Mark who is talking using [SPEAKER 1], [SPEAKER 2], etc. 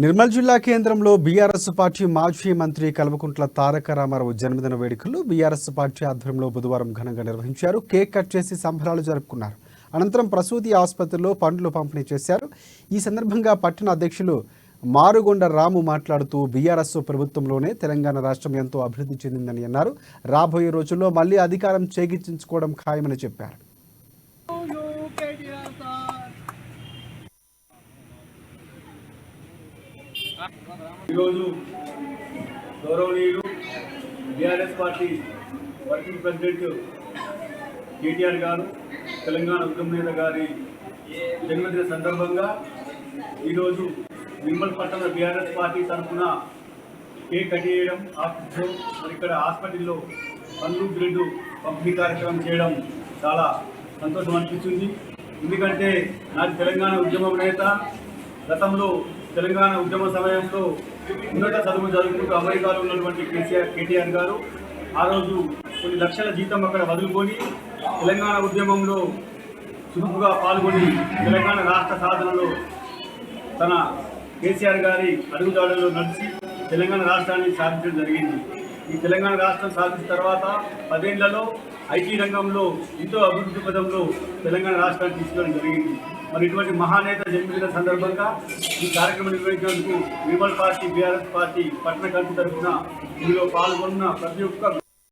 [SPEAKER 1] నిర్మల్ జిల్లా కేంద్రంలో BRS party మాజీ మంత్రి కల్వకుంట్ల తారక రామారావు జన్మదిన వేడుకలు బీఆర్ఎస్ పార్టీ ఆధ్వర్యంలో బుధవారం ఘనంగా నిర్వహించారు. కేక్ కట్ చేసి సంబరాలు జరుపుకున్నారు. అనంతరం ప్రసూతి ఆసుపత్రిలో పండ్లు పంపిణీ చేశారు. ఈ సందర్భంగా పట్టణ అధ్యక్షులు మారుగొండ రాము మాట్లాడుతూ బీఆర్ఎస్ ప్రభుత్వంలోనే తెలంగాణ రాష్ట్రం ఎంతో అభివృద్ధి చెందిందని అన్నారు. రాబోయే రోజుల్లో మళ్లీ అధికారం చేజిక్కించుకోవడం ఖాయమని చెప్పారు.
[SPEAKER 2] ఈరోజు గౌరవనీయులు BRS party working president KTR గారు, తెలంగాణ ఉద్యమ నేత గారి జన్మదిన సందర్భంగా ఈరోజు నిర్మల్ పట్టణ బీఆర్ఎస్ పార్టీ తరఫున కేక్ కట్ చేయడం, ఆఫీస్లో మరి ఇక్కడ హాస్పిటల్లో పండ్లు బ్రెడ్ పంపిణీ కార్యక్రమం చేయడం చాలా సంతోషం అనిపిస్తుంది. ఎందుకంటే నాటి తెలంగాణ ఉద్యమం నేత, గతంలో తెలంగాణ ఉద్యమ సమయంలో ఉన్నత చదువులు చదువుకుంటూ అమెరికాలో ఉన్నటువంటి కేటీఆర్ గారు ఆ రోజు కొన్ని లక్షల జీతం అక్కడ వదులుకొని తెలంగాణ ఉద్యమంలో చురుకుగా పాల్గొని తెలంగాణ రాష్ట్ర సాధనలో తన కేసీఆర్ గారి అడుగుదాడుల్లో నడిచి తెలంగాణ రాష్ట్రాన్ని సాధించడం జరిగింది. ఈ తెలంగాణ రాష్ట్రం సాధించిన తర్వాత 10 ఏళ్లలో ఐటీ రంగంలో ఎంతో అభివృద్ధి పదంలో తెలంగాణ రాష్ట్రాన్ని తీసుకోవడం జరిగింది. మరి ఇటువంటి మహానేత జన్మదిన సందర్భంగా ఈ కార్యక్రమం నిర్వహించినందుకు నిర్మల్ పార్టీ, బీఆర్ఎస్ పార్టీ పట్టణ కమిటీ తరఫున ఇందులో పాల్గొన్న ప్రతి ఒక్క